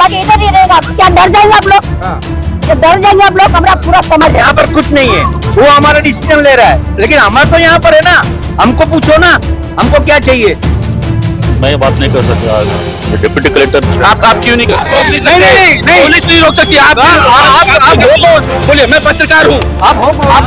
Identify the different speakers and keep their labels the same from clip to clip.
Speaker 1: लगा के इधर ही रहेगा, क्या डर जाएंगे आप लोग? ये डर जाएंगे आप लोग, हमारा पूरा समझ है।
Speaker 2: यहाँ पर कुछ नहीं है, वो हमारा डिसीजन ले रहा है, लेकिन हमारा तो यहाँ पर है ना, हमको पूछो ना, हमको क्या चाहिए।
Speaker 3: मैं ये बात नहीं कर सकता। डिप्टी कलेक्टर
Speaker 2: आप क्यों नहीं कर सकते? नहीं, पुलिस नहीं रोक सकती। आप हो कौन? बोलिए, मैं पत्रकार हूँ। आप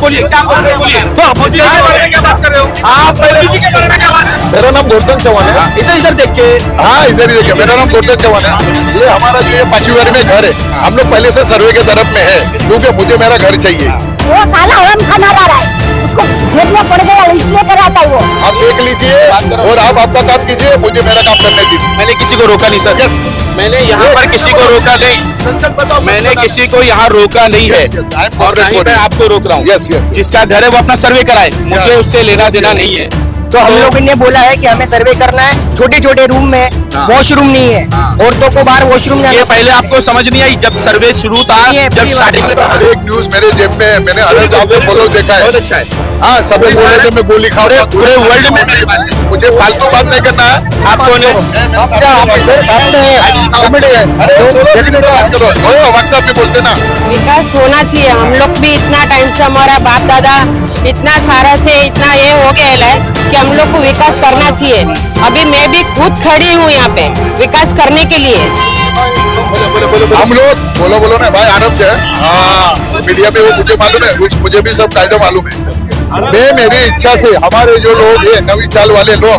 Speaker 2: बोलिए, क्या बोल रहे हैं? बोलिए। तो मोदी जी के बारे में क्या बात कर रहे हो आप? मोदी जी के बारे में क्या बात?
Speaker 4: मेरा नाम गोवर्धन चौहान है।
Speaker 2: इधर देख के।
Speaker 4: हाँ, इधर ही देखिए, मेरा नाम गोवर्धन चौहान है। ये हमारा जो ये पांचवीवाड़ी में घर है, हम लोग पहले से सर्वे के तरफ में है, क्योंकि मुझे मेरा घर चाहिए।
Speaker 1: वो साला हराम खाना ला रहा है, उसको जेल में पड़ गया, इसलिए कर रहा था वो।
Speaker 4: आप देख लीजिए और आप आपका काम कीजिए, मुझे मेरा काम करने दीजिए।
Speaker 2: मैंने किसी को रोका नहीं सर, मैंने यहाँ पर किसी को रोका नहीं, मैंने किसी को यहाँ रोका नहीं है, और ना ही मैं आपको रोक रहा हूँ। जिसका घर है वो अपना सर्वे कराए, मुझे उससे लेना देना नहीं है।
Speaker 5: तो हम लोगों ने बोला है कि हमें सर्वे करना है, छोटे छोटे रूम में वॉशरूम नहीं है, औरतों को बाहर वॉशरूम
Speaker 2: ये पहले आपको समझ नहीं आई जब सर्वे शुरू था, जब स्टार्टिंग में?
Speaker 4: हर एक न्यूज मेरे जेब में, मैंने हर एक आपको फॉलो देखा है।
Speaker 2: बहुत अच्छा है।
Speaker 4: हाँ, सब लोग बोल रहे थे मैं गोली खा रहा हूँ।
Speaker 2: पूरे वर्ल्ड में मेरे पास है।
Speaker 4: मुझे फालतू बात नहीं करना है।
Speaker 2: आपको नहीं,
Speaker 4: व्हाट्सएप पे बोलते ना।
Speaker 6: विकास होना चाहिए। हम लोग भी इतना टाइम से, हमारा बाप दादा इतना सारा से इतना ये हो गया है कि हम लोग को विकास करना चाहिए। अभी मैं भी खुद खड़ी हूँ यहाँ पे विकास करने के लिए।
Speaker 4: हम लोग बोलो ना भाई, आराम से। हाँ, मीडिया पे वो मुझे मालूम है, मुझे भी सब कायदा मालूम है। मैं मेरी इच्छा से, हमारे जो लोग हैं नवी चाल वाले लोग,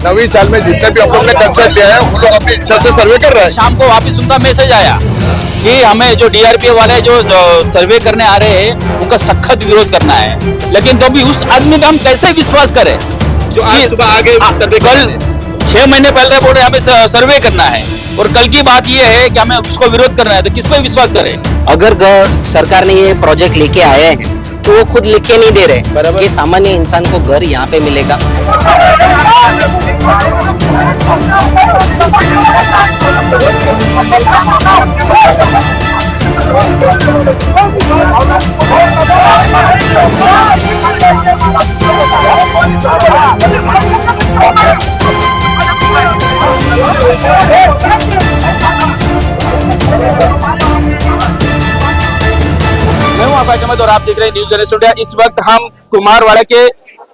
Speaker 4: नवी चाल में जितने भी हम लोग ने कंसर्ट लिया है, वो लोग अपनी इच्छा से सर्वे कर रहे हैं।
Speaker 7: शाम को वापस उनका मैसेज आया कि हमें जो डीआरपी वाले जो सर्वे करने आ रहे हैं उनका सख्त विरोध करना है, लेकिन तो भी उस आदमी पे हम कैसे विश्वास करें
Speaker 2: जो आज सुबह आ गए सर्वे
Speaker 7: कल 6 महीने पहले बोल रहे हमें सर्वे करना है, और कल की बात ये है कि हमें उसको विरोध करना है, तो किस पे विश्वास करें?
Speaker 5: अगर सरकार ने ये प्रोजेक्ट लेके आए हैं तो वो खुद लिख के नहीं दे रहे कि सामान्य इंसान को घर यहाँ पे मिलेगा।
Speaker 7: मैं हूं आफाक अहमद और आप देख रहे हैं न्यूज़ जनरेशन इंडिया। इस वक्त हम कुमारवाड़ा के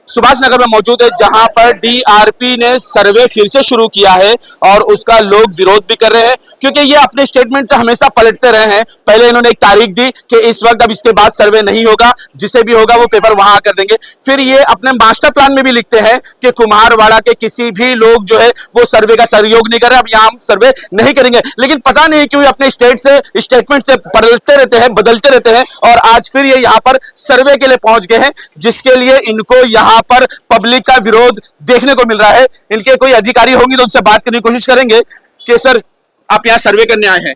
Speaker 7: सुभाष नगर में मौजूद है, जहां पर डीआरपी ने सर्वे फिर से शुरू किया है और उसका लोग विरोध भी कर रहे हैं, क्योंकि ये अपने स्टेटमेंट से हमेशा पलटते रहे हैं। पहले इन्होंने एक तारीख दी कि इस वक्त अब इसके बाद सर्वे नहीं होगा, जिसे भी होगा वो पेपर वहां कर देंगे। फिर ये अपने मास्टर प्लान में भी लिखते हैं कि कुम्हारवाड़ा के किसी भी लोग जो है वो सर्वे का सहयोग नहीं कर रहे, अब यहाँ हम सर्वे नहीं करेंगे। लेकिन पता नहीं क्यों अपने स्टेटमेंट से पलटते रहते हैं, बदलते रहते हैं, और आज फिर ये यहाँ पर सर्वे के लिए पहुंच गए हैं, जिसके लिए इनको यहाँ पर पब्लिक का विरोध देखने को मिल रहा है। इनके कोई अधिकारी होंगे तो उनसे बात करने की कोशिश करेंगे कि सर आप यहाँ सर्वे करने आए हैं,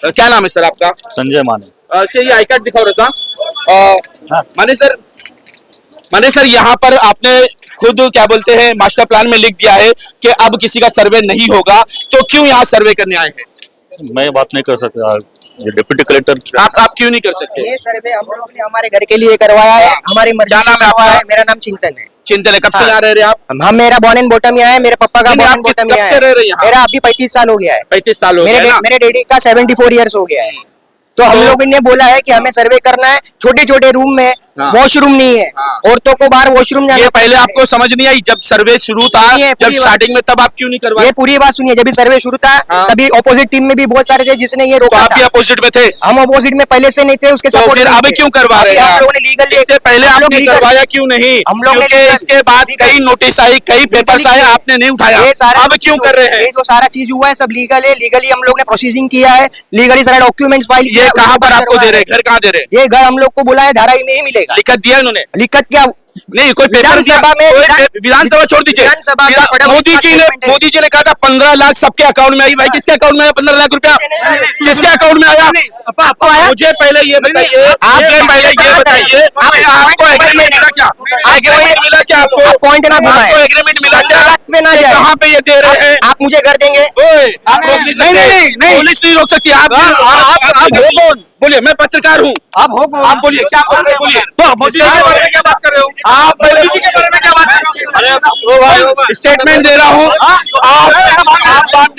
Speaker 7: क्या नाम है सर आपका?
Speaker 3: संजय माने।
Speaker 7: ये आई कार्ड दिखाओ रहा। माने सर यहाँ पर आपने खुद क्या बोलते हैं मास्टर प्लान में लिख दिया है कि अब किसी का सर्वे नहीं होगा, तो क्यों यहाँ सर्वे करने आए हैं?
Speaker 3: मैं ये बात नहीं कर सकता। ये डिप्टी कलेक्टर
Speaker 7: आप क्यों नहीं कर सकते?
Speaker 5: ये सर्वे हम लोग ने हमारे घर के लिए करवाया है, हमारी मर्जी।
Speaker 7: क्या नाम है आपका?
Speaker 5: मेरा नाम चिंतन है।
Speaker 7: चिंतन है। कब से यहाँ रह रहे हैं आप?
Speaker 5: हम मेरा बॉर्न एंड बॉटम यहाँ है, मेरे पापा का बॉर्न एंड बॉटम
Speaker 7: कब
Speaker 5: यहाँ
Speaker 7: से रह रहे हैं
Speaker 5: है।
Speaker 7: यहाँ?
Speaker 5: मेरा अभी 35 साल हो गया है।
Speaker 7: 35 साल हो गया।
Speaker 5: मेरे डैडी का 74 ईयर्स हो गया है। तो हम लोगों ने बोला है कि हमें सर्वे करना है, छोटे छोटे रूम में वॉशरूम नहीं है, औरतों को बाहर वॉशरूम जाना।
Speaker 7: ये पहले आपको समझ नहीं आई जब सर्वे शुरू था, जब स्टार्टिंग में, तब आप क्यों नहीं करवाए?
Speaker 5: ये पूरी बात सुनिए, जब भी सर्वे शुरू था तभी ऑपोजिट टीम में भी बहुत सारे थे जिसने ये रोका।
Speaker 7: आप भी अपोजिट में थे?
Speaker 5: हम अपोजिट में पहले से नहीं थे, उसके
Speaker 7: तो फिर अब क्यों करवा रहे हैं?
Speaker 5: हम लोगों ने लीगल,
Speaker 7: इससे पहले आपने करवाया क्यों नहीं?
Speaker 5: हम लोग
Speaker 7: क्योंकि इसके बाद कई नोटिस आई, कई पेपर्स आए, आपने नहीं उठाया। अब क्यों कर रहे हैं?
Speaker 5: ये जो सारा चीज हुआ है सब लीगल है, लीगली हम लोग ने प्रोसेसिंग किया है, लीगली सारा डॉक्यूमेंट्स फाइल किया।
Speaker 7: ये कहाँ पर आपको दे रहे हैं? घर कहाँ दे रहे हैं?
Speaker 5: ये घर हम लोग को बोला है धारावी में ही मिलेगा।
Speaker 7: लिखत दिया इन्होंने?
Speaker 5: लिखत क्या
Speaker 7: नहीं, कोई पेपर
Speaker 5: विधानसभा में,
Speaker 7: विधानसभा छोड़ दीजिए। मोदी जी ने कहा था 15 लाख सबके अकाउंट में आई। भाई किसके अकाउंट में आया 15 लाख रुपया? किसके अकाउंट में आया? मुझे पहले ये बताइए, आपको एग्रीमेंट मिला क्या? एग्रीमेंट मिला क्या आपको?
Speaker 5: पॉइंट ना घुमाएं।
Speaker 7: आपको एग्रीमेंट मिला क्या?
Speaker 5: में ना जाए।
Speaker 7: कहाँ पे ये दे रहे हैं?
Speaker 5: आप मुझे घर देंगे?
Speaker 7: आप रोक नहीं सकते, पुलिस नहीं रोक सकती। आप हो कौन? बोलिए, मैं पत्रकार हूँ।
Speaker 2: आप हो कौन?
Speaker 7: आप बोलिए, क्या बोल रहे हैं? बोलिए। तो मोदी जी के बारे में क्या बात कर रहे हो आप? मोदी जी के बारे में क्या बात कर रहे हो? अरे स्टेटमेंट दे रहा हूँ, आप बात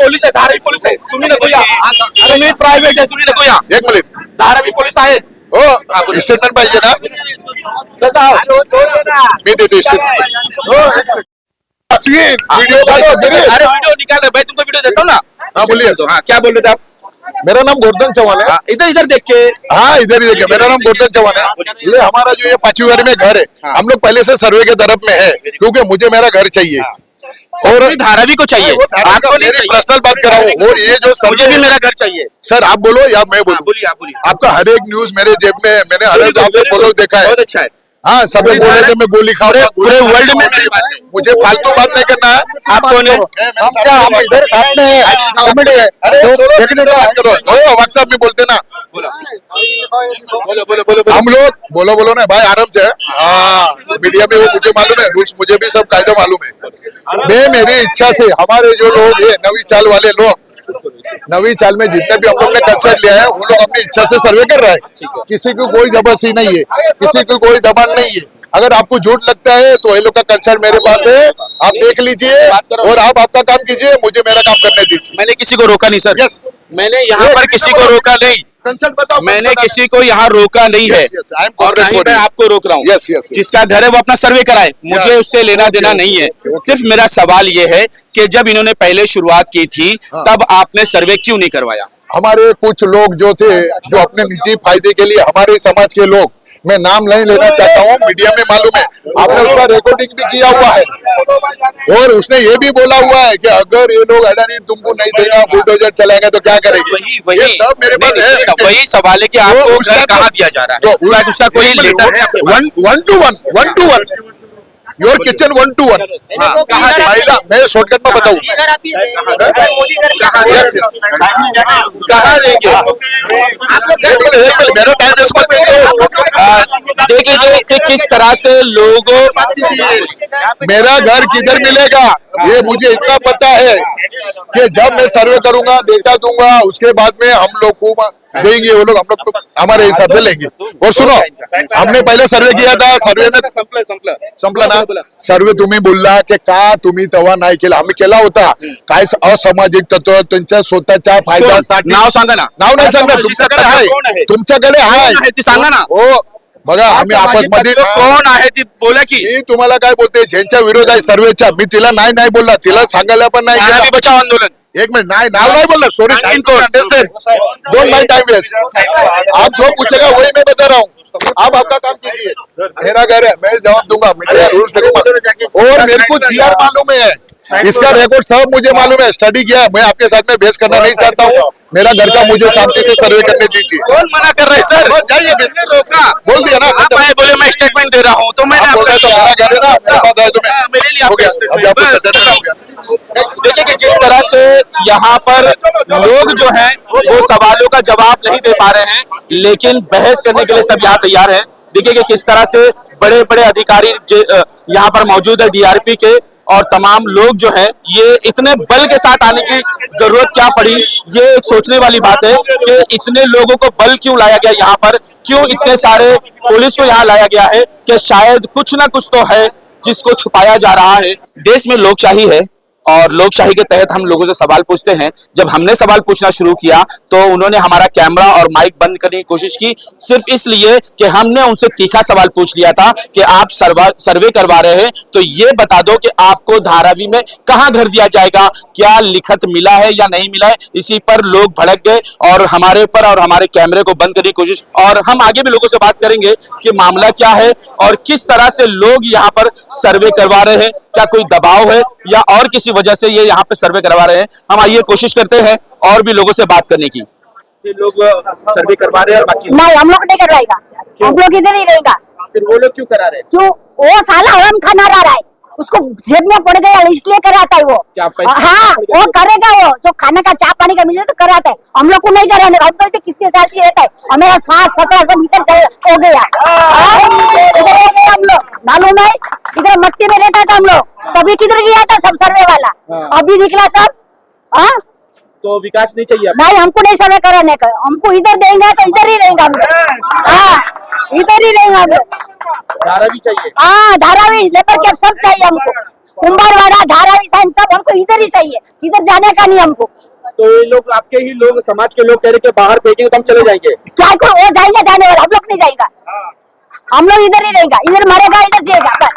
Speaker 7: पोलीस आहे, धारावी पोलीस आहे, तुम्ही नको या. तुम्ही प्रायव्हेट आहे, तुम्ही नको या.
Speaker 4: एक मिनिट
Speaker 7: धारावी पोलीस आहेत.
Speaker 4: हो स्टेटमेंट पाहिजे ना मी देतो स्टेटमेंट वीडियो डालो जरूर
Speaker 7: अरे वीडियो निकाल रहे भाई, तुमको वीडियो देता हूँ ना.
Speaker 4: हाँ बोलिए
Speaker 7: हाँ, क्या बोल रहे थे आप?
Speaker 4: मेरा नाम गोवर्धन चौहान है
Speaker 7: हाँ, इधर इधर देख के.
Speaker 4: हाँ इधर ही देखिए मेरा नाम गोवर्धन चौहान है ये हमारा जो ये 5वीं वार्ड में घर है हम लोग पहले से सर्वे के तरफ में है क्योंकि मुझे मेरा घर चाहिए
Speaker 7: और धारावी को चाहिए, आपको नहीं
Speaker 4: मेरी
Speaker 7: चाहिए.
Speaker 4: पर्सनल बात कर रहा हूँ और ये जो
Speaker 7: मुझे भी मेरा घर चाहिए.
Speaker 4: सर आप बोलो या मैं बोलूं
Speaker 7: बोलिए, आप बोलिए.
Speaker 4: आपका हर एक न्यूज मेरे जेब में मैंने हर एक आपको फॉलो देखा है
Speaker 7: बहुत अच्छा है.
Speaker 4: हाँ सब लोग बोल रहे थे मैं गोली खा रहा हूँ
Speaker 7: पूरे वर्ल्ड में मेरे पास है.
Speaker 4: मुझे फालतू बात नहीं करना है
Speaker 7: आपको नहीं.
Speaker 4: हम क्या हम इधर साथ में है कॉमेडी है अरे देखने से बात करो व्हाट्सएप में बोलते ना
Speaker 7: बोलो बोलो बोलो.
Speaker 4: हम लोग बोलो ना भाई आराम से हाँ मीडिया में वो मुझे मालूम है रूल्स मुझे भी सब कायदा मालूम है मैं मेरी इच्छा से हमारे जो लोग है नवी चाल वाले लोग नवी चाल में जितने भी हम लोग ने कंसर्ट लिया है वो लोग अपनी इच्छा से सर्वे कर रहा है किसी को कोई जबरदस्ती नहीं है किसी को कोई दबाव नहीं है अगर आपको झूठ लगता है तो ये लोग का कंसर्ट मेरे पास है आप देख लीजिए और आप आपका काम कीजिए मुझे मेरा काम करने दीजिए
Speaker 7: मैंने किसी को रोका नहीं सर.
Speaker 4: Yes.
Speaker 7: मैंने यहाँ पर किसी को रोका नहीं.
Speaker 4: कंसर्ट बताओ
Speaker 7: मैंने किसी को यहाँ रोका नहीं है.
Speaker 4: Yes, I am
Speaker 7: और ना ही मैं आपको रोक रहा हूँ.
Speaker 4: Yes, yes, yes.
Speaker 7: जिसका घर है वो अपना सर्वे कराए, मुझे उससे लेना देना नहीं है. सिर्फ मेरा सवाल ये है कि जब इन्होंने पहले शुरुआत की थी तब आपने सर्वे क्यों नहीं करवाया?
Speaker 4: हमारे कुछ लोग जो थे जो अपने निजी फायदे के लिए हमारे समाज के लोग मैं नाम नहीं लेना चाहता हूँ मीडिया में मालूम है आपने उसका रिकॉर्डिंग भी किया हुआ है और उसने ये भी बोला हुआ है कि अगर ये लोग अडानी तुमको नहीं देगा बुलडोजर चलाएंगे तो क्या करेंगे ये सब मेरे पास है
Speaker 7: वही सवाल है कि आपको घर कहाँ दिया जा रहा है?
Speaker 4: तो
Speaker 7: उसका कोई लेटर है?
Speaker 4: One two one your kitchen 1 to 1 महिला मैं शॉर्टकट में बताऊं
Speaker 7: कहाँ देंगे?
Speaker 4: मेरा टाइम इसको
Speaker 7: देख लीजिए कि किस तरह से लोगों
Speaker 4: मेरा घर किधर मिलेगा ये मुझे इतना पता है कि जब मैं सर्वे करूंगा डेटा दूंगा उसके बाद में हम लोग को देंगे वो लोग हम लोग हमारे हिसाब से लेंगे और सुनो हमने पहले सर्वे किया था सर्वे में संपला ना सर्वे तुम्ही बोलला की का तुम्ही तेव्हा नाही केला आम्ही केला होता काय असामाजिक तत्व त्यांच्या स्वतःच्या फायद्यासाठी
Speaker 7: नाव सांगा ना.
Speaker 4: नाव नाही सांगा तुमच्याकडे आहे
Speaker 7: ती सांगा ना.
Speaker 4: हो बघा आम्ही आपस मध्ये
Speaker 7: कोण आहे ती बोला की.
Speaker 4: मी तुम्हाला काय बोलते ज्यांच्या विरोध आहे सर्वेच्या मी तिला नाही बोलला तिला सांगायला पण नाही
Speaker 7: धारावी बचाव आंदोलन.
Speaker 4: एक मिनट नाव नहीं बोला sorry don't my time waste आप जो पूछेगा वही मैं बता रहा हूँ आप आपका काम कीजिए मेरा घर है मैं जवाब दूंगा मीडिया रूल्स और मेरे को जीआर मालूम है इसका रिकॉर्ड सब मुझे मालूम है स्टडी किया है मैं आपके साथ में बहस करना नहीं चाहता हूँ मेरा घर का मुझे शांति से सर्वे करने दीजिए
Speaker 7: कौन मना कर रहे हैं सर?
Speaker 4: जाइए
Speaker 7: रोका
Speaker 4: बोल दिया ना
Speaker 7: आप आए बोले मैं स्टेटमेंट दे रहा हूँ तो मैंने
Speaker 4: आप बोल रहे तो मेरा घर है ना मेरे पास आए तो मैं
Speaker 7: मेरे लिए
Speaker 4: हो गया अभी आपको
Speaker 7: बस।
Speaker 4: सजेशन हो गया
Speaker 7: देखिए कि जिस तरह से यहाँ पर लोग जो हैं वो सवालों का जवाब नहीं दे पा रहे हैं लेकिन बहस करने के लिए सब यहाँ तैयार हैं. देखिए कि किस तरह से बड़े बड़े अधिकारी यहाँ पर मौजूद है डीआरपी के और तमाम लोग जो हैं ये इतने बल के साथ आने की जरूरत क्या पड़ी ये एक सोचने वाली बात है कि इतने लोगों को बल क्यों लाया गया यहाँ पर, क्यों इतने सारे पुलिस को यहाँ लाया गया है कि शायद कुछ ना कुछ तो है जिसको छुपाया जा रहा है. देश में लोकशाही है और लोकशाही के तहत हम लोगों से सवाल पूछते हैं. जब हमने सवाल पूछना शुरू किया तो उन्होंने हमारा कैमरा और माइक बंद करने की कोशिश की सिर्फ इसलिए कि हमने उनसे तीखा सवाल पूछ लिया था कि आप सर्वे करवा रहे हैं तो ये बता दो कि आपको धारावी में कहां घर दिया जाएगा, क्या लिखत मिला है या नहीं मिला है. इसी पर लोग भड़क गए और हमारे ऊपर और हमारे कैमरे को बंद करने की कोशिश. और हम आगे भी लोगों से बात करेंगे कि मामला क्या है और किस तरह से लोग यहाँ पर सर्वे करवा रहे हैं, क्या कोई दबाव है या और किसी वजह से ये यहाँ पे सर्वे करवा रहे हैं. हम आइए कोशिश करते हैं और भी लोगों से बात करने की. ये लोग सर्वे करवा रहे हैं और बाकी
Speaker 1: नहीं हम लोग नहीं करवाएगा हम लोग इधर ही रहेगा.
Speaker 7: फिर वो लोग क्यों करा रहे हैं?
Speaker 1: क्यों वो साला हराम खाना रहा है उसको जेब में पड़ गया इसलिए कराता है वो.
Speaker 7: क्या पैसा
Speaker 1: हाँ वो करेगा वो जो खाने का चाय पानी का मिले तो कराता है. हम लोग को नहीं कराने हम तो कितने साल से रहता है हमें 7-17 साल इधर हो गया इधर हो गया हम लोग मालूम है इधर मट्टी में रहता था हम लोग तभी किधर गया था सब सर्वे वाला अभी निकला सब. हाँ
Speaker 7: तो विकास नहीं चाहिए
Speaker 1: नहीं हमको नहीं सर्वे कराने का हमको इधर देंगे तो इधर ही रहेंगे हम लोग. हाँ इधर ही रहेंगे हम लोग.
Speaker 7: धारावी चाहिए.
Speaker 1: हाँ धारावी लेबर कैंप सब चाहिए हमको कुंभारवाड़ा धारावी साइन सब हमको इधर ही चाहिए, इधर जाने का नहीं हमको।
Speaker 7: तो ये लोग आपके ही लोग, समाज के लोग कह रहे कि बाहर फेंकेंगे तो हम चले जाएंगे।
Speaker 1: क्या कोई वो जाएंगे जाने वाला, हम लोग नहीं जाएगा, हम लोग इधर ही रहेगा, इधर मरेगा इधर जिएगा, बस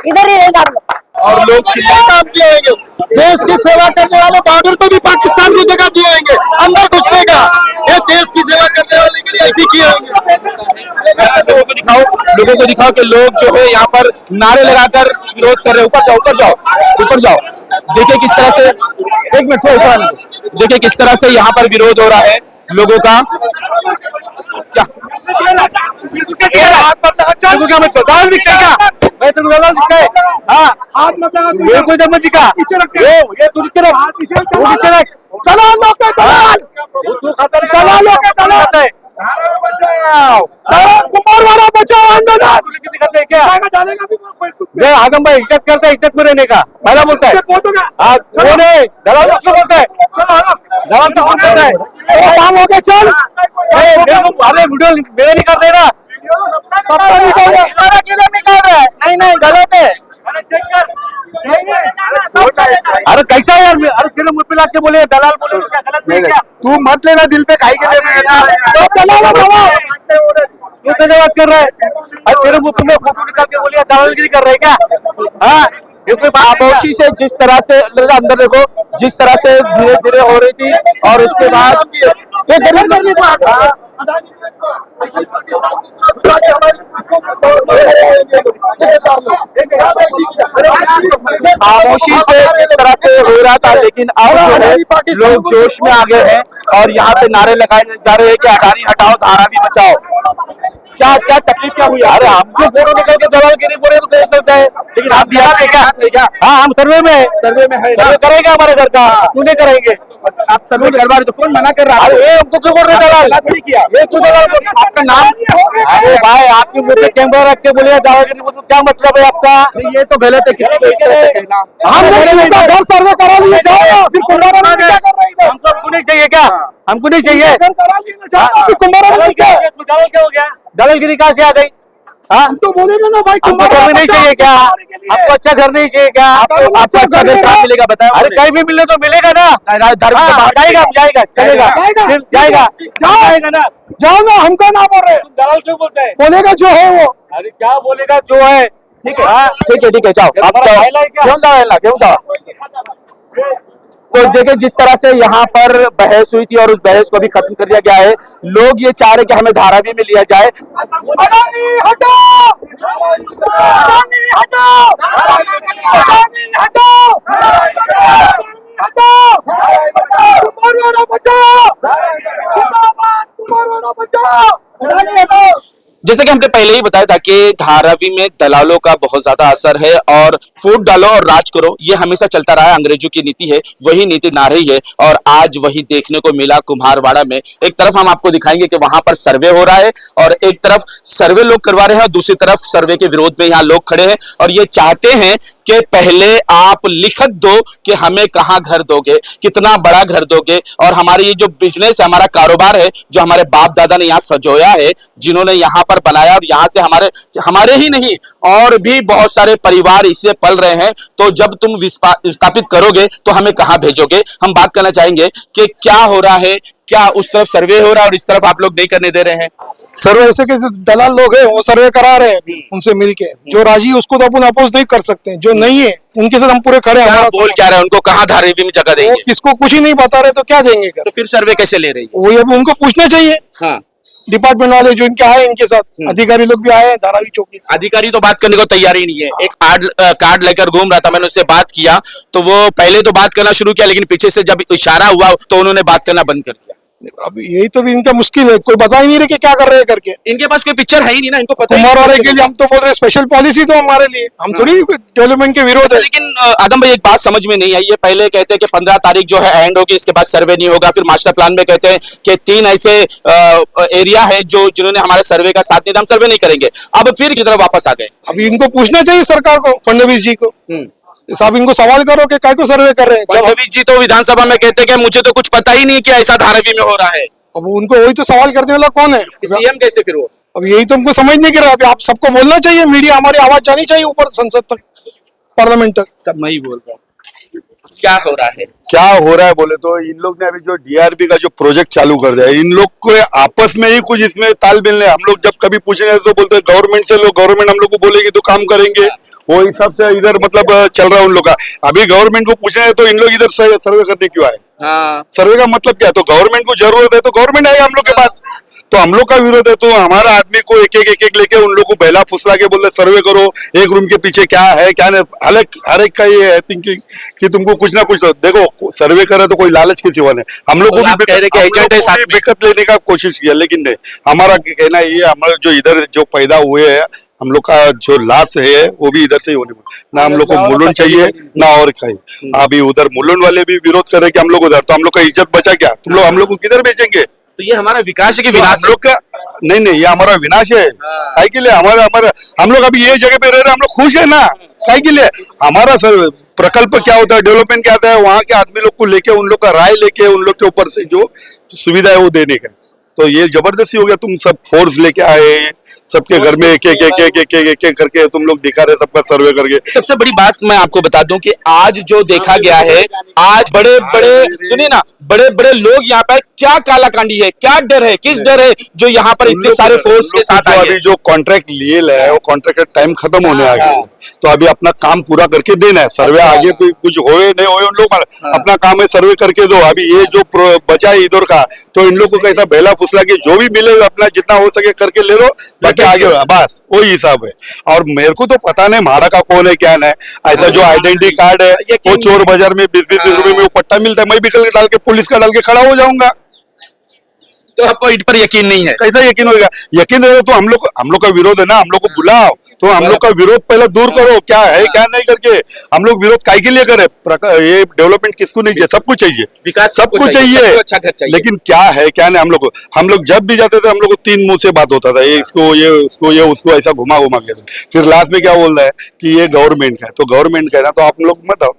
Speaker 1: इधर ही रहेगा हम लोग।
Speaker 7: और लोग
Speaker 4: काम दिएंगे, देश की सेवा करने वाले बॉर्डर पे भी पाकिस्तान को जगह दिएंगे, अंदर घुसने का, ये देश की सेवा करने वाले के लिए ऐसी किए
Speaker 7: लोगों को दिखाओ कि लोग जो है यहाँ पर नारे लगाकर विरोध कर रहे हैं। ऊपर जाओ, ऊपर जाओ, ऊपर जाओ। देखिए किस तरह से, एक मिनट से ऊपर, देखिए किस तरह से यहाँ पर विरोध हो रहा है लोगों का। क्या मैं तो हाथ मत लगा, ये कोई जब मत दिखा, ये तू नीचे रख, तू नीचे रख। दलालों के दलाल, दलालों के दलाल, कुमारवाड़ा बचाओ आंदोलन दिखाते हैं क्या? आगम भाई इज्जत करते हैं, इज्जत में रहने का पहला बोलता है। दलाल उसको बोलता है, दलाल तो कौन बोलता है? काम हो गया, चल। अरे वीडियो मेरे नहीं कर देना, निकाल रहा है। नहीं नहीं गलत है। अरे कैसा है यार, अरे तेरे मुंह पे लाके के बोले दलाल, बोले तो क्या गलत नहीं क्या? तू मत लेना दिल पे, खाई के लेना तो दलाल तू कैसे बात कर रहा है? अरे तेरे मुंह पे फोटो निकाल के बोलिए दलालगिरी कर रहे है क्या? हाँ, खामोशी से जिस तरह से अंदर देखो, जिस तरह से धीरे धीरे हो रही थी, और उसके बाद ये गलत करने खामोशी से जिस तरह से हो रहा था, लेकिन अब जो है लोग जोश में आ गए हैं और यहाँ पे नारे लगाए जा रहे हैं कि अडानी हटाओ, धारावी बचाओ। क्या क्या तकलीफ क्या हुई? अरे हमको फोटो निकल के दलालगिरी बोले तो कह सकता है, लेकिन आप बिहार में क्या? हाँ, हम सर्वे में है, सर्वे करेंगे हमारे घर का, क्यों नहीं करेंगे? आप सर्वे करवा रहे तो कौन मना कर रहा है? अरे हमको क्यों बोल रहे दलाल? ये क्यों दलाल? आपका नाम? अरे भाई आपके मुंह पे कैमरा रख के बोलिए दलालगिरी, तो क्या मतलब है आपका? ये तो गलत है, किसी को इस तरह से कहना। हम घर सर्वे करा लिए जाओ, फिर कुंभारा क्या कर रहे हैं? हमको नहीं चाहिए क्या? हमको नहीं चाहिए। दलाल क्या हो गया? दलालगिरी कहाँ से आ गई? हाँ, तो बोलेगा ना भाई, हमको घर नहीं चाहिए क्या? आपको अच्छा घर नहीं चाहिए क्या? आपको अच्छा घर कहाँ मिलेगा बताओ? अरे कहीं भी मिले तो मिलेगा ना, जाएगा चलेगा, जाएगा ना, जाओ ना, हमको ना बोल रहे। दलाल क्यों बोलते हैं? बोलेगा जो है वो। अरे क्या बोलेगा जो है? ठीक है, ठीक है, जाओ आप, क्यों जाओ? तो देखिए जिस तरह से यहाँ पर बहस हुई थी और उस बहस को भी खत्म कर दिया गया है। लोग ये चाह रहे कि हमें धारावी में लिया जाए। अडानी हटाओ, अडानी हटाओ, अडानी हटाओ, कुमारवाड़ा बचाओ, कुमारवाड़ा बचाओ, अडानी हटाओ। जैसे कि हमने पहले ही बताया था कि धारावी में दलालों का बहुत ज्यादा असर है और फूट डालो और राज करो, ये हमेशा चलता रहा है, अंग्रेजों की नीति है, वही नीति ना रही है और आज वही देखने को मिला कुम्हारवाड़ा में। एक तरफ हम आपको दिखाएंगे कि वहां पर सर्वे हो रहा है और एक तरफ सर्वे लोग करवा रहे हैं और दूसरी तरफ सर्वे के विरोध में यहाँ लोग खड़े हैं और ये चाहते हैं कि पहले आप लिखत दो कि हमें कहाँ घर दोगे, कितना बड़ा घर दोगे, और हमारी ये जो बिजनेस है, हमारा कारोबार है, जो हमारे बाप दादा ने यहाँ सजोया है, जिन्होंने यहाँ पर बनाया और यहाँ से हमारे ही नहीं और भी बहुत सारे परिवार इससे पल रहे हैं, तो जब तुम विस्थापित करोगे तो हमें कहाँ भेजोगे? हम बात करना चाहेंगे कि क्या हो रहा है, क्या उस तरफ सर्वे हो रहा है और इस तरफ आप लोग नहीं करने दे रहे हैं?
Speaker 8: सर्वे ऐसे के दलाल लोग हैं, वो सर्वे करा रहे हैं अभी उनसे मिलके, जो राजी उसको तो अपन अपोज नहीं कर सकते, जो नहीं है उनके साथ हम पूरे खड़े हैं। हमारा
Speaker 7: बोल क्या रहे हैं? उनको कहाँ धारावी में जगह देंगे?
Speaker 8: किसको कुछ ही नहीं बता रहे तो क्या देंगे?
Speaker 7: तो फिर सर्वे कैसे ले रही है?
Speaker 8: वो अभी उनको पूछना चाहिए।
Speaker 7: हाँ,
Speaker 8: डिपार्टमेंट वाले जो इनके आए, इनके साथ अधिकारी लोग भी आए हैं धारावी चौकी से।
Speaker 7: अधिकारी तो बात करने को तैयार ही नहीं है। एक कार्ड लेकर घूम रहा था, मैंने उससे बात किया तो वो पहले तो बात करना शुरू किया, लेकिन पीछे से जब इशारा हुआ तो उन्होंने बात करना बंद कर दिया।
Speaker 8: अब यही तो भी इनका मुश्किल है, कोई बता ही नहीं रहे कि क्या कर रहे हैं करके।
Speaker 7: इनके पास कोई पिक्चर है ही नहीं ना, इनको पता
Speaker 8: कुम्हारवाड़े के लिए हम तो बोल रहे हैं स्पेशल पॉलिसी तो हमारे लिए, हम थोड़ी डेवलपमेंट के विरोध है।
Speaker 7: लेकिन आदम भाई एक बात समझ में नहीं आई, ये पहले कहते हैं कि 15 तारीख जो है एंड होगी, इसके बाद सर्वे नहीं होगा, फिर मास्टर प्लान में कहते हैं कि 3 ऐसे एरिया है जो जिन्होंने हमारे सर्वे का साथ नहीं दिया, हम सर्वे नहीं करेंगे। अब फिर की तरफ वापस आ गए।
Speaker 8: अभी इनको पूछना चाहिए सरकार को, फडणवीस जी को, साहब इनको सवाल करो कि काय को सर्वे कर रहे हैं।
Speaker 7: फडणवीस जी तो विधानसभा में कहते हैं कि मुझे तो कुछ पता ही नहीं कि ऐसा धारावी में हो रहा है।
Speaker 8: अब उनको वही तो सवाल करने वाला कौन है?
Speaker 7: सीएम कैसे फिर वो?
Speaker 8: अब यही तो हमको समझ नहीं कर रहा। अभी आप सबको बोलना चाहिए, मीडिया हमारी आवाज जानी चाहिए ऊपर संसद तक, पार्लियामेंट तक।
Speaker 7: सब मैं ही बोल रहा हूँ। क्या हो रहा है?
Speaker 9: क्या हो रहा है बोले तो इन लोग ने अभी जो डीआरपी का जो प्रोजेक्ट चालू कर दिया है, इन लोग को आपस में ही कुछ इसमें तालमेल नहीं। हम लोग जब कभी पूछने तो बोलते हैं गवर्नमेंट से, लोग गवर्नमेंट हम लोग को बोलेगी तो काम करेंगे, वो हिसाब से इधर मतलब चल रहा है उन लोग का। अभी गवर्नमेंट को पूछना है तो इन लोग इधर सर्वे करने क्यों आए? सर्वे का मतलब क्या है? तो गवर्नमेंट को जरूरत है तो गवर्नमेंट आएगा हम लोग के पास। तो हम लोग का विरोध है तो हमारा आदमी को एक एक लेके उन लोग को बहला फुसला के बोलते सर्वे करो, एक रूम के पीछे क्या है क्या नहीं। हर एक का ये है थिंकिंग कि तुमको कुछ ना कुछ तो देखो, सर्वे करे तो कोई लालच के सिवा नहीं। हम लोग को भी बेकत लेने का कोशिश किया, लेकिन नहीं। हमारा कहना ये, हमारे जो इधर जो पैदा हुए हैं, हम लोग का जो लाश है वो भी इधर से ही होने वाला। ना हम लोग को मुलुंड चाहिए ना और कहीं। अभी उधर मुलुंड वाले भी विरोध कर रहे कि हम लोग उधर, तो हम लोग का इज्जत बचा क्या? तुम लोग हम लोग को किधर बेचेंगे?
Speaker 7: तो ये हमारा विकास है कि विनाश?
Speaker 9: हम लोग का नहीं, ये हमारा विनाश है। काहे के लिए? हमारा हम लोग अभी ये जगह पे रह रहे हैं, हम लोग खुश है ना? काहे के लिए? हमारा सर प्रकल्प क्या होता है, डेवलपमेंट क्या होता है, वहाँ के आदमी लोग को लेके, उन लोग का राय लेके, उन लोग के ऊपर से जो सुविधा है वो देने का। तो ये जबरदस्ती हो गया, तुम सब फोर्स लेके आए, सबके घर में एक एक करके तुम लोग दिखा रहे, सबका सर्वे करके।
Speaker 7: सबसे बड़ी बात मैं आपको बता दूं कि आज जो देखा गया है, आज बड़े बड़े सुनिए ना, बड़े बड़े लोग यहाँ पर क्या कालाकांडी है, क्या डर है, किस डर है जो यहाँ पर इतने सारे फोर्स के साथ आए?
Speaker 9: अभी जो कॉन्ट्रैक्ट लिए है वो कॉन्ट्रैक्ट का टाइम खत्म होने आ गया, तो अभी अपना काम पूरा करके देना है। सर्वे आगे कोई कुछ होए नहीं होए, उन लोग अपना काम है सर्वे करके दो। अभी ये जो बचा है इधर का, तो इन लोग को कैसा बहला फुसला के जो भी मिले अपना जितना हो सके करके ले लो, बाकी आगे बस वही हिसाब है। और मेरे को तो पता नहीं माड़ा का कौन है क्या नहीं। ऐसा जो आइडेंटिटी कार्ड है वो चोर बाजार में 20-20 रुपए में वो पट्टा मिलता है, मैं भी कल डाल के पुलिस का डाल के खड़ा हो जाऊंगा।
Speaker 7: तो आपको इन पर यकीन नहीं है?
Speaker 9: कैसा यकीन होगा? यकीन रहे तो हम लोग का विरोध है ना, हम लोग को बुलाओ, तो हम लोग का विरोध पहले दूर करो, क्या है क्या नहीं करके। हम लोग विरोध काय के लिए करें? ये डेवलपमेंट किसको नहीं चाहिए? सबको चाहिए,
Speaker 7: विकास
Speaker 9: सब कुछ चाहिए,
Speaker 7: अच्छा घर चाहिए।
Speaker 9: लेकिन क्या है क्या नहीं। हम लोग जब भी जाते थे हम लोग को 3 मुंह से बात होता था, ये इसको ये उसको ये उसको, ऐसा घुमा के। फिर लास्ट में क्या बोल रहा है कि ये गवर्नमेंट का है, तो गवर्नमेंट का है ना, तो आप लोग मत आओ,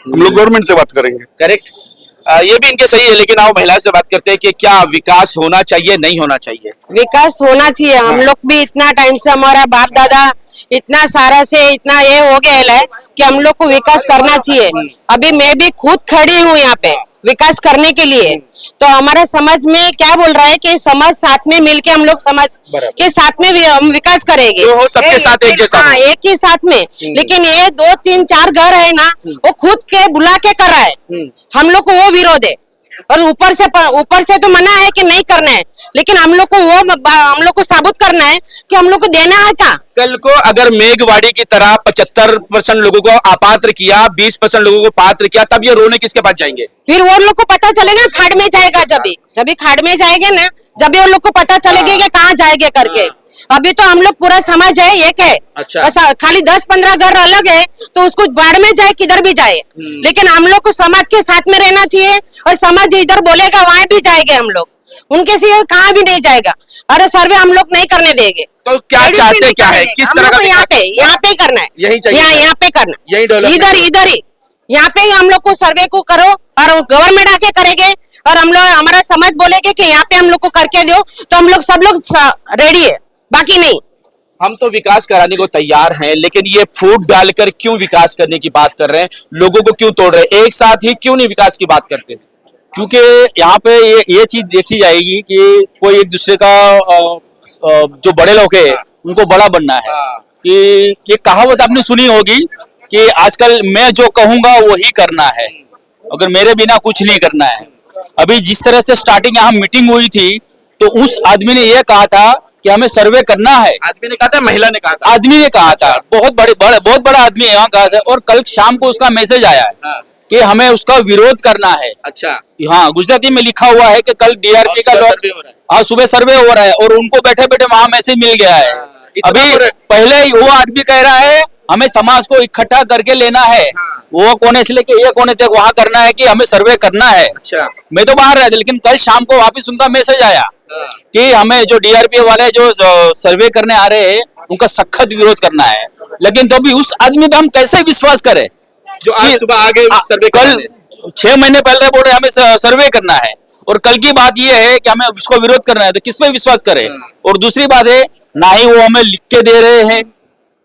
Speaker 9: हम लोग गवर्नमेंट से बात करेंगे।
Speaker 7: करेक्ट, ये भी इनके सही है। लेकिन आओ महिला से बात करते हैं कि क्या विकास होना चाहिए, नहीं होना चाहिए?
Speaker 6: विकास होना चाहिए। हम लोग भी इतना टाइम से, हमारा बाप दादा इतना सारा से इतना ये हो गया है कि हम लोग को विकास करना चाहिए। अभी मैं भी खुद खड़ी हूँ यहाँ पे विकास करने के लिए। तो हमारा समाज में क्या बोल रहा है कि समाज साथ में मिलके हम लोग समाज के साथ में भी हम विकास करेंगे,
Speaker 7: जो हो सबके साथ एक जैसा।
Speaker 6: हाँ, एक ही साथ में। लेकिन ये 2-3-4 घर है ना, वो खुद के बुला के कर रहा है, हम लोग को वो विरोध है। और ऊपर से तो मना है कि नहीं करना है, लेकिन हम लोग को साबुत करना है कि हम लोग को देना है क्या।
Speaker 7: कल को अगर मेघवाड़ी की तरह 75% लोगों को अपात्र किया, 20% लोगों को पात्र किया, तब ये रोने किसके पास जाएंगे?
Speaker 6: फिर वो लोग को पता चलेगा, खाड़ में जाएगा। जब खाड़ में जाएंगे ना, जब वो लोग को पता चलेगा कि कहाँ जाएंगे करके। अभी तो हम लोग पूरा समाज है, एक है।
Speaker 7: अच्छा।
Speaker 6: खाली 10-15 घर अलग है, तो उसको बाढ़ में जाए किधर भी जाए, लेकिन हम लोग को समाज के साथ में रहना चाहिए। और समाज इधर बोलेगा वहां भी जाएंगे हम लोग, उनके सिवा कहाँ भी नहीं जाएगा। अरे सर्वे हम लोग नहीं करने देंगे।
Speaker 7: तो क्या चाहते क्या है, किस तरह का?
Speaker 6: यहाँ पे करना है,
Speaker 7: यही चाहिए,
Speaker 6: यहाँ पे करना,
Speaker 7: यही
Speaker 6: इधर ही यहाँ पे हम लोग को सर्वे को करो, और गवर्नमेंट आके करेंगे। और हम लोग, हमारा समाज बोलेगे कि यहाँ पे हम लोग को करके दो, तो हम लोग सब लोग रेडी है, बाकी नहीं।
Speaker 7: हम तो विकास कराने को तैयार हैं, लेकिन ये फूट डालकर क्यों विकास करने की बात कर रहे हैं? लोगों को क्यों तोड़ रहे हैं? एक साथ ही क्यों नहीं विकास की बात करते?
Speaker 3: क्योंकि यहाँ पे ये चीज देखी जाएगी कि कोई एक दूसरे का जो बड़े लोग हैं उनको बड़ा बनना है। कि ये कहावत आपने सुनी होगी कि आजकल मैं जो कहूंगा वही करना है, अगर मेरे बिना कुछ नहीं करना है। अभी जिस तरह से स्टार्टिंग यहाँ मीटिंग हुई थी, तो उस आदमी ने यह कहा था कि हमें सर्वे करना है।
Speaker 7: आदमी ने कहा था, महिला ने कहा था?
Speaker 3: आदमी ने कहा था, बहुत बड़ा आदमी यहाँ कहा था। और कल शाम को उसका मैसेज आया है कि हमें उसका विरोध करना है।
Speaker 7: अच्छा।
Speaker 3: हाँ, गुजराती में लिखा हुआ है कि कल डीआरपी का हाँ सुबह सर्वे हो रहा है, और उनको बैठे बैठे वहां मैसेज मिल गया है। अभी पहले ही वो आदमी कह रहा है हमें समाज को इकट्ठा करके लेना है, वो कोने से लेके ये कोने तक वहां करना है कि हमें सर्वे करना है।
Speaker 7: अच्छा।
Speaker 3: मैं तो बाहर रहता, लेकिन कल शाम को वापिस उनका मैसेज आया कि हमें जो डीआरपी वाले जो सर्वे करने आ रहे हैं उनका सख्त विरोध करना है। लेकिन तो भी उस आदमी पे हम कैसे विश्वास करें
Speaker 7: जो आज सुबह आगे सर्वे
Speaker 3: कल 6 महीने पहले बोल रहे हमें सर्वे करना है, और कल की बात ये है कि हमें उसको विरोध करना है, तो किस पे विश्वास करें? और दूसरी बात है, ना ही वो हमें लिख के दे रहे हैं,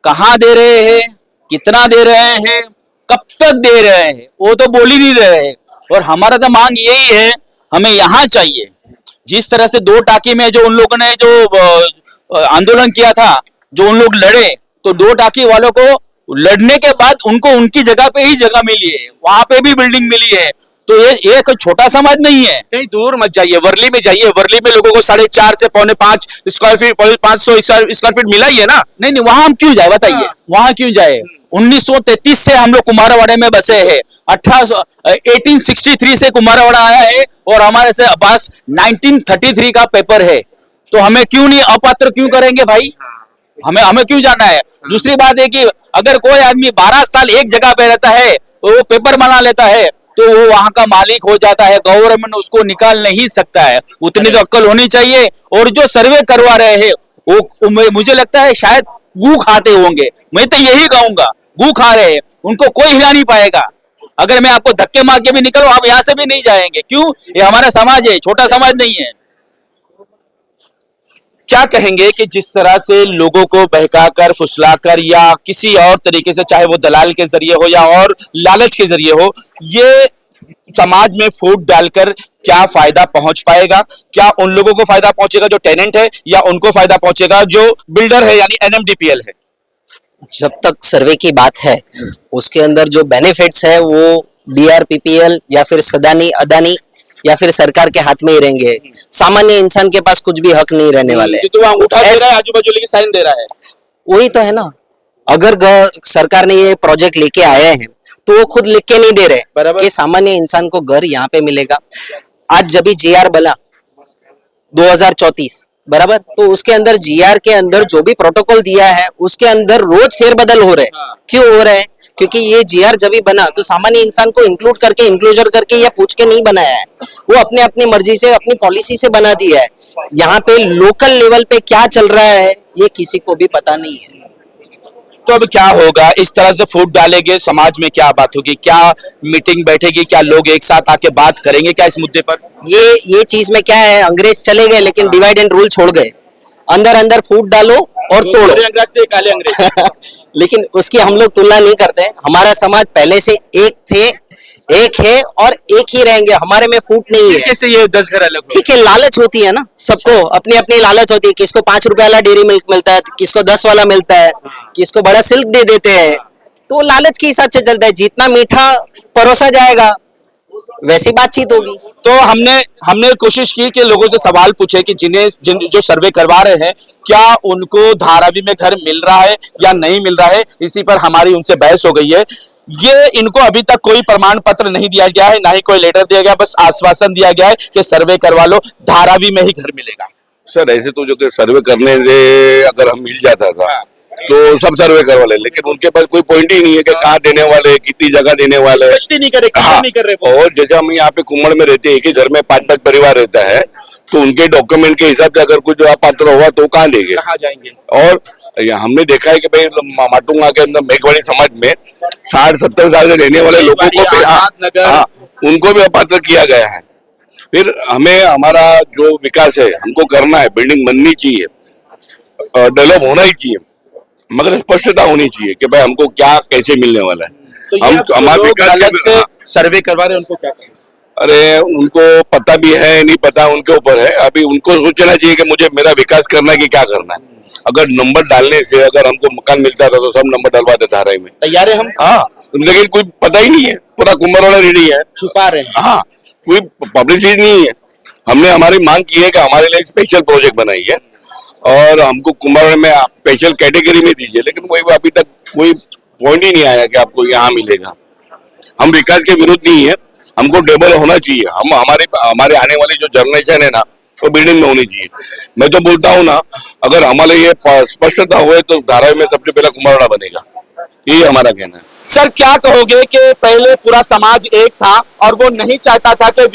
Speaker 3: कहाँ दे रहे हैं, कितना दे रहे हैं, कब तक दे रहे हैं, वो तो बोल ही नहीं रहे हैं। और हमारा तो मांग यही है, हमें यहाँ चाहिए। जिस तरह से 2 टाकी में जो उन लोगों ने जो आंदोलन किया था, जो उन लोग लड़े, तो 2 टाकी वालों को लड़ने के बाद उनको उनकी जगह पे ही जगह मिली है, वहां पे भी बिल्डिंग मिली है। तो ये कोई छोटा समाज नहीं है।
Speaker 7: कहीं दूर मत जाइए, वर्ली में जाइए। वर्ली में लोगों को 4.5 से 4.5 स्क्वायर फीट, 500 स्क्वायर फीट मिला ही है ना।
Speaker 3: नहीं, वहां हम क्यों जाए बताइए, वहां क्यों जाए? 1933 से हम लोग कुमारवाड़े में बसे हैं, 1863 से कुमारवाड़ा आया है, और हमारे से पास 1933 का पेपर है। तो हमें क्यों नहीं अपात्र क्यों करेंगे भाई? हमें क्यों जाना है? दूसरी बात है कि अगर कोई आदमी 12 साल एक जगह पे रहता है, तो वो पेपर बना लेता है, तो वो वहां का मालिक हो जाता है, गवर्नमेंट उसको निकाल नहीं सकता है। उतनी तो अक्ल होनी चाहिए। और जो सर्वे करवा रहे हैं वो मुझे लगता है शायद गू खाते होंगे। मैं तो यही कहूंगा, गू खा रहे हैं, उनको कोई हिला नहीं पाएगा। अगर मैं आपको धक्के मार के भी निकलूं, आप यहाँ से भी नहीं जाएंगे। क्यों? ये हमारा समाज है, छोटा समाज नहीं है।
Speaker 7: क्या कहेंगे कि जिस तरह से लोगों को बहकाकर, फुसलाकर या किसी और तरीके से, चाहे वो दलाल के जरिए हो या और लालच के जरिए हो, ये समाज में फूट डालकर क्या फायदा पहुंच पाएगा? क्या उन लोगों को फायदा पहुंचेगा जो टेनेंट है, या उनको फायदा पहुंचेगा जो बिल्डर है यानी NMDPL है?
Speaker 5: जब तक सर्वे की बात है, उसके अंदर जो बेनिफिट्स है वो DRPPL या फिर सदानी, अदानी या फिर सरकार के हाथ में ही रहेंगे। सामान्य इंसान के पास कुछ भी हक नहीं रहने वाले।
Speaker 7: तो वो अंगूठा दे रहा है, आजू बाजू लेके साइन दे रहा है।
Speaker 5: वही तो है ना। अगर सरकार ने ये प्रोजेक्ट लेके आए हैं, तो वो खुद लिख के नहीं दे रहे कि सामान्य इंसान को घर यहाँ पे मिलेगा। आज जब भी GR बना 2034 बराबर, तो उसके अंदर GR के अंदर जो भी प्रोटोकॉल दिया है, उसके अंदर रोज फेरबदल हो रहे हैं। क्यों हो रहे हैं? क्योंकि ये GR जब भी बना तो सामान्य इंसान को इंक्लूड करके, इंक्लूजर करके या पूछ के नहीं बनाया है। वो अपने अपनी मर्जी से, अपनी पॉलिसी से बना दिया है। यहाँ पे लोकल लेवल पे क्या चल रहा है ये किसी को भी पता नहीं है।
Speaker 7: तो अब क्या होगा? इस तरह से फूट डालेंगे, समाज में क्या बात होगी? क्या मीटिंग बैठेगी? क्या लोग एक साथ आके बात करेंगे क्या इस मुद्दे पर?
Speaker 5: ये चीज में क्या है, अंग्रेज चले गए लेकिन डिवाइड एंड रूल छोड़ गए। अंदर अंदर फूट डालो और तोड़ो।
Speaker 7: अंग्रेज से काले अंग्रेज।
Speaker 5: लेकिन उसकी हम लोग तुलना नहीं करते। हमारा समाज पहले से एक है और एक ही रहेंगे। हमारे में फूट नहीं है।
Speaker 7: कैसे ये 10 घर अलग?
Speaker 5: ठीक है, लालच होती है ना सबको, अपनी अपनी लालच होती है। किसको 5 रुपए वाला डेयरी मिल्क मिलता है, किसको 10 वाला मिलता है, किसको बड़ा सिल्क दे देते हैं। तो लालच के हिसाब से चलता है। जितना मीठा परोसा जाएगा वैसी बातचीत होगी।
Speaker 7: तो हमने कोशिश की कि लोगों से सवाल पूछे कि जो सर्वे करवा रहे हैं, क्या उनको धारावी में घर मिल रहा है या नहीं मिल रहा है। इसी पर हमारी उनसे बहस हो गई है। ये इनको अभी तक कोई प्रमाण पत्र नहीं दिया गया है, ना ही कोई लेटर दिया गया, बस आश्वासन दिया गया है कि सर्वे करवा लो, धारावी में ही घर मिलेगा।
Speaker 9: सर ऐसे तो जो सर्वे करने से अगर हम मिल जाता था तो सब सर्वे करवा ले, लेकिन उनके पास कोई पॉइंट ही नहीं है कि कहाँ देने वाले, कितनी जगह देने वाले।
Speaker 7: नहीं करे,
Speaker 9: हाँ,
Speaker 7: नहीं कर रहे।
Speaker 9: और जैसे हम यहाँ पे कुम्मड़ में रहते हैं कि घर में 5-5 परिवार रहता है, तो उनके डॉक्यूमेंट के हिसाब से अगर कुछ अपात्र हुआ तो कहाँ देंगे,
Speaker 7: कहाँ जाएंगे।
Speaker 9: और हमने देखा है कि भाई माटुंगा के अंदर मेघवाड़ी समाज में 60-70 साल से रहने वाले लोगों को भी उनको भी अपात्र किया गया है। फिर हमें हमारा जो विकास है हमको करना है, बिल्डिंग बननी चाहिए, डेवलप होना ही चाहिए, मगर स्पष्टता होनी चाहिए कि भाई हमको क्या कैसे मिलने वाला है।
Speaker 7: तो
Speaker 9: हम हमारे
Speaker 7: अलग से सर्वे करवा रहे हैं, उनको क्या करें?
Speaker 9: अरे उनको पता भी है नहीं पता, उनके ऊपर है। अभी उनको सोचना चाहिए कि मुझे मेरा विकास करना है कि क्या करना है। अगर नंबर डालने से अगर हमको मकान मिलता था तो सब नंबर डलवा देता रहे में
Speaker 7: तैयार है हम।
Speaker 9: हाँ, लेकिन कोई पता ही नहीं है, पूरा कुम्भरवाड़ा रेडी है,
Speaker 7: छुपा रहे हैं।
Speaker 9: हाँ, कोई पब्लिसिटी नहीं है। हमने हमारी मांग की है कि हमारे लिए स्पेशल प्रोजेक्ट बनाइए और हमको कुम्भरवाड़ा में स्पेशल कैटेगरी में दीजिए, लेकिन कोई अभी तक कोई पॉइंट ही नहीं आया कि आपको यहाँ मिलेगा। हम विकास के विरुद्ध नहीं है, हमको डेवलप होना चाहिए। हम हमारे आने वाली जो जनरेशन है ना, वो बिल्डिंग में होनी चाहिए। मैं तो बोलता हूँ ना, अगर हमारे ये स्पष्टता हुए तो धारावी में सबसे पहला कुम्भरवाड़ा बनेगा, यही हमारा कहना है।
Speaker 7: सर क्या कहोगे कि पहले पूरा समाज एक था और वो नहीं चाहता था कि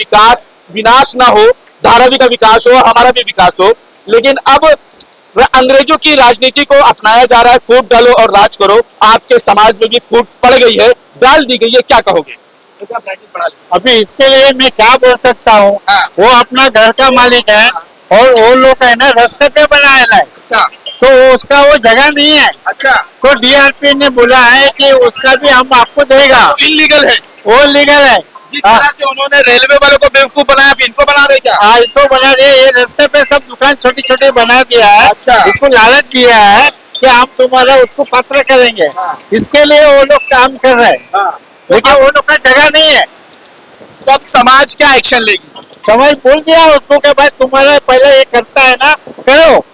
Speaker 7: विनाश ना हो, धारावी का विकास हो, हमारा भी विकास हो, लेकिन अब अंग्रेजों की राजनीति को अपनाया जा रहा है, फूट डालो और राज करो। आपके समाज में भी फूट पड़ गई है, डाल दी गई है, क्या कहोगे?
Speaker 10: अभी इसके लिए मैं क्या बोल सकता हूँ, वो अपना घर का मालिक है और वो लोग है ना रास्ते पे बनाया है। तो उसका वो जगह नहीं है।
Speaker 7: अच्छा,
Speaker 10: तो डीआरपी ने बोला है कि उसका भी हम आपको देगा,
Speaker 7: इलीगल है।
Speaker 10: वो लीगल है।
Speaker 7: जिस तरह से उन्होंने रेलवे वालों को बेवकूफ बनाया, अब इनको बना रहे क्या?
Speaker 10: हाँ, इसको बना दिया, ये रास्ते पे सब दुकान छोटी छोटी बना दिया है।
Speaker 7: अच्छा।
Speaker 10: इसको लालच दिया है कि हम तुम्हारा उसको पत्र करेंगे, इसके लिए वो लोग काम कर रहे हैं। लेकिन वो लोग का जगह नहीं है।
Speaker 7: तो अब समाज क्या एक्शन लेगी?
Speaker 10: समझ बोल दिया उसको कि भाई तुम्हारा पहले ये करता है ना, करो,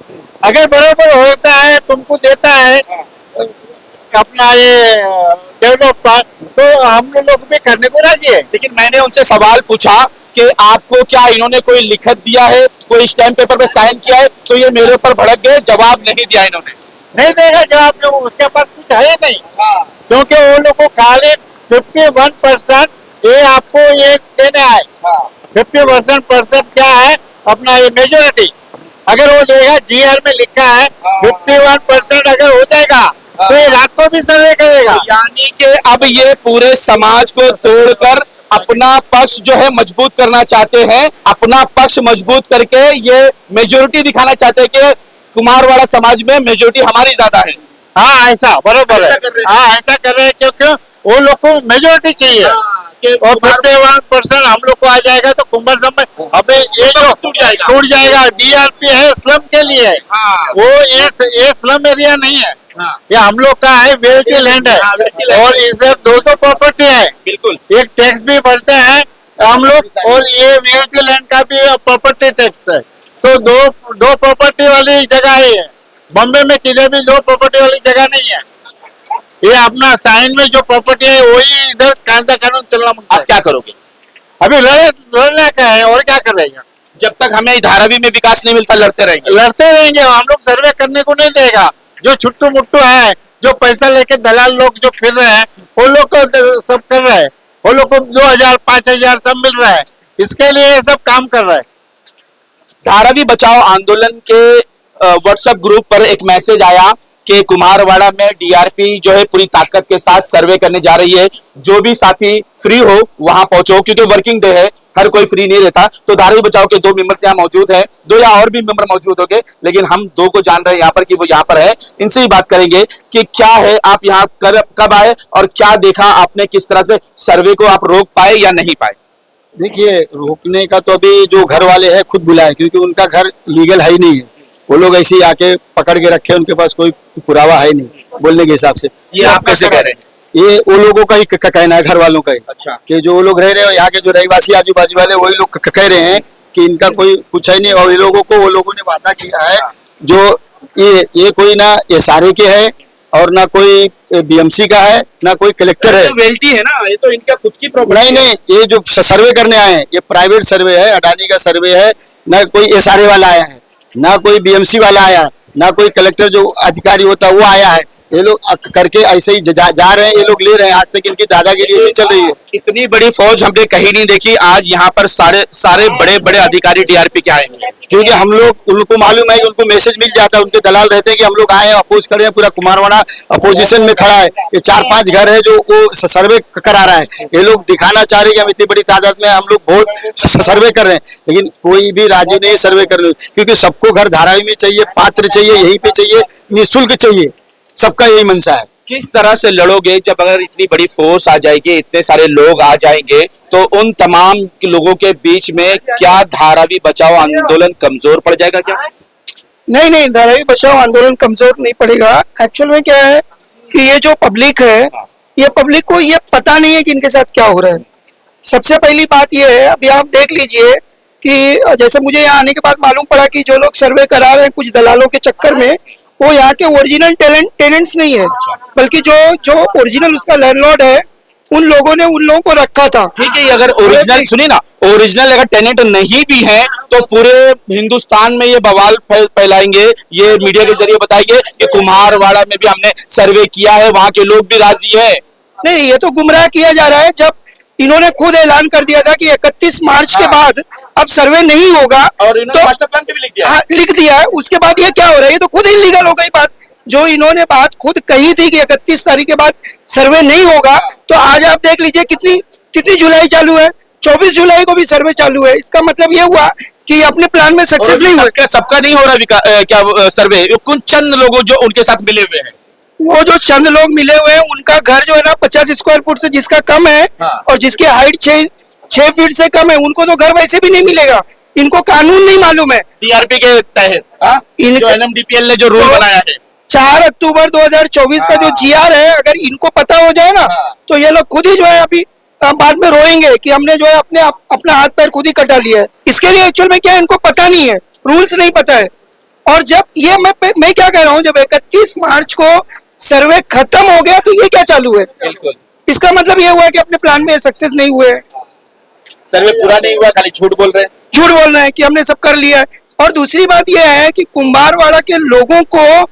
Speaker 10: अगर बराबर होता है तुमको देता है अपना ये डेवलप, तो हम लोग भी करने को राजी है।
Speaker 7: लेकिन मैंने उनसे सवाल पूछा कि आपको क्या इन्होंने कोई लिखत दिया है, कोई स्टैम्प पेपर पे साइन किया है? तो ये मेरे ऊपर भड़क गए, जवाब नहीं दिया इन्होंने।
Speaker 10: नहीं देगा जवाब, जो उसके पास कुछ है नहीं, क्योंकि वो लोग को खाली 51% ये आपको ये देने आए। 50% क्या है अपना ये मेजोरिटी, अगर वो देगा, जीआर में लिखा है 51% अगर हो जाएगा तो ये रात को भी सर्वे करेगा।
Speaker 7: यानी कि अब ये पूरे समाज को तोड़कर अपना पक्ष जो है मजबूत करना चाहते हैं, अपना पक्ष मजबूत करके ये मेजोरिटी दिखाना चाहते हैं कि कुमारवाड़ा समाज में मेजोरिटी हमारी ज्यादा है।
Speaker 10: हाँ, ऐसा बरोबर है। हाँ, ऐसा कर रहे हैं क्योंकि वो लोग को मेजोरिटी चाहिए और 51% हम लोग को आ जाएगा तो कुंभर में हमें ये जो टूट जाएगा। डीआरपी है स्लम के लिए, वो ये स्लम एरिया नहीं है, ये हम लोग का है, वेल्टी लैंड है और इसे 200 प्रॉपर्टी है।
Speaker 7: बिल्कुल,
Speaker 10: एक टैक्स भी भरते हैं हम लोग, और ये वेल्टी लैंड का भी प्रॉपर्टी टैक्स है। तो दो प्रॉपर्टी वाली जगह ही है। बॉम्बे में किधर भी 2 प्रॉपर्टी वाली जगह नहीं है। ये अपना साइन में जो प्रॉपर्टी है वही इधर कायदा कानून चलना मुमकिन है।
Speaker 7: आप क्या करोगे?
Speaker 10: अभी लड़ने का है और क्या कर रहेंगे?
Speaker 7: जब तक हमें धारावी में विकास नहीं मिलता लड़ते रहेंगे।
Speaker 10: लड़ते रहेंगे, हम लोग सर्वे करने को नहीं देगा। जो छुट्टू मुट्टू है, जो पैसा लेके दलाल लोग जो फिर रहे हैं, वो लोग को सब कर रहे हैं, वो लोग को 2000 5000 सब मिल रहा है, इसके लिए ये सब काम कर रहा है।
Speaker 7: धारावी बचाओ आंदोलन के व्हाट्सएप ग्रुप पर एक मैसेज आया कि कुमारवाड़ा में डीआरपी जो है पूरी ताकत के साथ सर्वे करने जा रही है। जो भी साथी फ्री हो वहां पहुंचो, क्योंकि वर्किंग डे है, हर कोई फ्री नहीं रहता। तो धारावी बचाओ के 2 मेंबर्स यहाँ मौजूद है, 2 या और भी मेंबर मौजूद होंगे, लेकिन हम 2 को जान रहे हैं यहाँ पर कि वो यहाँ पर है। इनसे ही बात करेंगे कि क्या है, आप यहाँ कब आए और क्या देखा आपने, किस तरह से सर्वे को आप रोक पाए या नहीं पाए?
Speaker 11: देखिए, रोकने का तो अभी जो घर वाले हैं खुद बुलाए, क्योंकि उनका घर लीगल है ही नहीं है। वो लोग ऐसे ही आके पकड़ के रखे, उनके पास कोई पुरावा है नहीं बोलने के हिसाब से।
Speaker 7: ये आप कैसे कह रहे हैं?
Speaker 11: ये वो लोगों का ही कहना है, घर वालों का ही।
Speaker 7: अच्छा,
Speaker 11: कि जो लोग रह रहे हैं यहाँ के, जो रहवासी आजू बाजू वाले, वही लोग कह रहे हैं कि इनका कोई कुछ है नहीं। और ये लोगों को वो लोगों ने वादा किया है, जो ये कोई ना SRA के है और ना कोई BMC का है, ना कोई कलेक्टर है।
Speaker 7: वेल्टी है ना, ये तो इनका खुद की प्रॉपर्टी।
Speaker 11: नहीं, ये जो सर्वे करने आए हैं, ये प्राइवेट सर्वे है, अडानी का सर्वे है। ना कोई SRA वाला आया है, ना कोई BMC वाला आया, ना कोई कलेक्टर जो अधिकारी होता है वो आया है। ये लोग करके ऐसे ही जा रहे हैं, ये लोग ले रहे हैं। आज तक इनकी दादागिरी ऐसी चल रही है।
Speaker 7: इतनी बड़ी फौज हमने कहीं नहीं देखी। आज यहाँ पर सारे बड़े बड़े अधिकारी डीआरपी के आए,
Speaker 11: क्योंकि हम लोग, उनको मालूम है कि उनको मैसेज मिल जाता है, उनके दलाल रहते हैं कि हम लोग आए हैं, अपोज खड़े हैं, पूरा कुमारवाड़ा अपोजिशन में खड़ा है। ये 4-5 घर है जो वो सर्वे करा रहा है। ये लोग दिखाना चाह रहे हैं कि हम इतनी बड़ी तादाद में हम लोग बहुत सर्वे कर रहे हैं, लेकिन कोई भी राजी नहीं सर्वे करने, क्योंकि सबको घर धारावी में चाहिए, पात्र चाहिए, यहीं पे चाहिए, निःशुल्क चाहिए, सबका यही मंशा है।
Speaker 7: किस तरह से लड़ोगे जब अगर इतनी बड़ी फोर्स आ जाएगी, इतने सारे लोग आ जाएंगे, तो उन तमाम लोगों के बीच में क्या धारावी बचाओ आंदोलन कमजोर पड़ जाएगा क्या?
Speaker 8: नहीं, धारावी बचाओ आंदोलन कमजोर नहीं पड़ेगा। एक्चुअल में क्या है कि ये जो पब्लिक है, ये पब्लिक को ये पता नहीं है कि इनके साथ क्या हो रहा है। सबसे पहली बात ये है, अभी आप देख लीजिए कि जैसे मुझे यहाँ आने के बाद मालूम पड़ा कि जो लोग सर्वे करा रहे हैं कुछ दलालों के चक्कर में, वो यहाँ के ओरिजिनल टेनेंट्स नहीं है, बल्कि जो ओरिजिनल उसका लैंडलॉर्ड है, उन लोगों ने उन लोगों को रखा था।
Speaker 7: ठीक है, अगर ओरिजिनल, सुनिए ना, ओरिजिनल अगर टेनेंट नहीं भी है तो पूरे हिंदुस्तान में ये बवाल फैलाएंगे, ये मीडिया के जरिए बताएंगे कि कुम्हारवाड़ा में भी हमने सर्वे किया है, वहाँ के लोग भी राजी है।
Speaker 8: नहीं, ये तो गुमराह किया जा रहा है। जब इन्होंने खुद ऐलान कर दिया था कि 31 मार्च के बाद अब सर्वे नहीं होगा,
Speaker 7: और इन्होंने
Speaker 8: तो
Speaker 7: मास्टर प्लान पे भी लिख दिया।
Speaker 8: हाँ, लिख दिया है। उसके बाद ये क्या हो रहा है? ये तो खुद इलीगल हो गई बात। जो इन्होंने बात खुद कही थी कि 31 तारीख के बाद सर्वे नहीं होगा, तो आज आप देख लीजिए कितनी जुलाई चालू है, 24 जुलाई को भी सर्वे चालू है। इसका मतलब ये हुआ कि अपने प्लान में सक्सेस नहीं हुए।
Speaker 7: सबका नहीं हो रहा क्या सर्वे, कुछ चंद लोगों जो उनके साथ मिले हुए हैं।
Speaker 8: वो जो चंद लोग मिले हुए हैं उनका घर जो है ना 50 स्क्वायर फुट से जिसका कम है और जिसकी हाइट 6 फीट से कम है उनको तो घर वैसे भी नहीं मिलेगा। इनको कानून नहीं मालूम है
Speaker 7: DRP के तहत जो NMDPL ने जो रूल बनाया है
Speaker 8: 4 अक्टूबर 2024 का जो GR है, अगर इनको पता हो जाए ना तो ये लोग खुद ही जो है अभी बाद में रोएंगे कि हमने जो है अपना हाथ पैर खुद ही कटा लिया है। इसके लिए एक्चुअल में क्या है, इनको पता नहीं है, रूल्स नहीं पता है। और जब ये मैं क्या कह रहा हूँ, जब 31 मार्च को सर्वे खत्म हो गया तो ये क्या चालू है? इसका मतलब ये हुआ कि अपने प्लान में सक्सेस नहीं हुए,
Speaker 7: सर्वे पूरा नहीं हुआ, खाली झूठ बोल रहे
Speaker 8: हैं कि हमने सब कर लिया है। और दूसरी बात यह है कि कुम्हारवाड़ा के लोगों को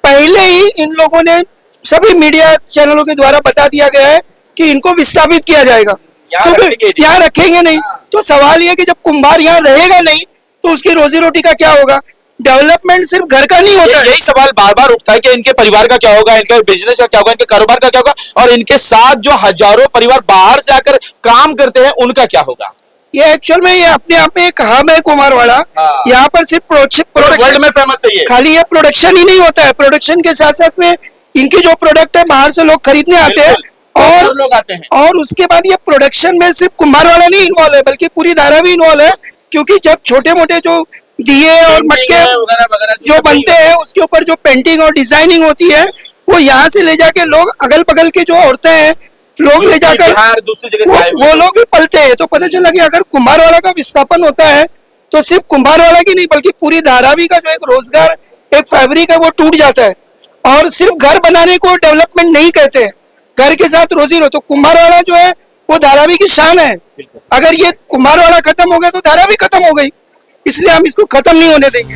Speaker 8: पहले ही इन लोगों ने सभी मीडिया चैनलों के द्वारा बता दिया गया है कि इनको विस्थापित किया जाएगा, क्योंकि यहाँ रखेंगे नहीं। तो सवाल ये कि जब कुम्हार यहाँ रहेगा नहीं तो उसकी रोजी रोटी का क्या होगा? डेवलपमेंट सिर्फ घर का नहीं होता है।
Speaker 7: यही सवाल बार बार उठता है कि इनके परिवार का क्या होगा, इनके बिजनेस का क्या होगा, इनके कारोबार का क्या होगा, और इनके साथ जो हजारों परिवार बाहर से आकर काम करते हैं उनका क्या होगा।
Speaker 8: ये एक्चुअल में ये अपने आप में एक हब है कुम्हारवाड़ा। यहाँ पर सिर्फ
Speaker 7: वर्ल्ड में फेमस है ये।
Speaker 8: खाली ये प्रोडक्शन ही नहीं होता है, प्रोडक्शन के साथ साथ में इनकी जो प्रोडक्ट है बाहर से लोग खरीदने आते हैं और
Speaker 7: लोग आते हैं।
Speaker 8: और उसके बाद ये प्रोडक्शन में सिर्फ कुम्हारवाड़ा नहीं इन्वॉल्व है बल्कि पूरी धारावी इन्वॉल्व है, क्योंकि जब छोटे मोटे जो दिए और मटके जो बनते हैं उसके ऊपर जो पेंटिंग और डिजाइनिंग होती है वो यहाँ से ले जाके लोग अगल बगल की जो औरतें हैं लोग ले जाकर वो लोग भी पलते हैं। तो पता चला कि अगर कुम्हारवाड़ा का विस्थापन होता है तो सिर्फ कुम्हारवाड़ा की नहीं बल्कि पूरी धारावी का जो एक रोजगार एक फैब्रिक है वो टूट जाता है। और सिर्फ घर बनाने को डेवलपमेंट नहीं कहते, घर के साथ रोजी रो। तो कुम्हारवाड़ा जो है वो धारावी की शान है। अगर ये कुम्हारवाड़ा खत्म हो गया तो धारावी खत्म हो गई, इसलिए हम इसको खत्म नहीं होने देंगे।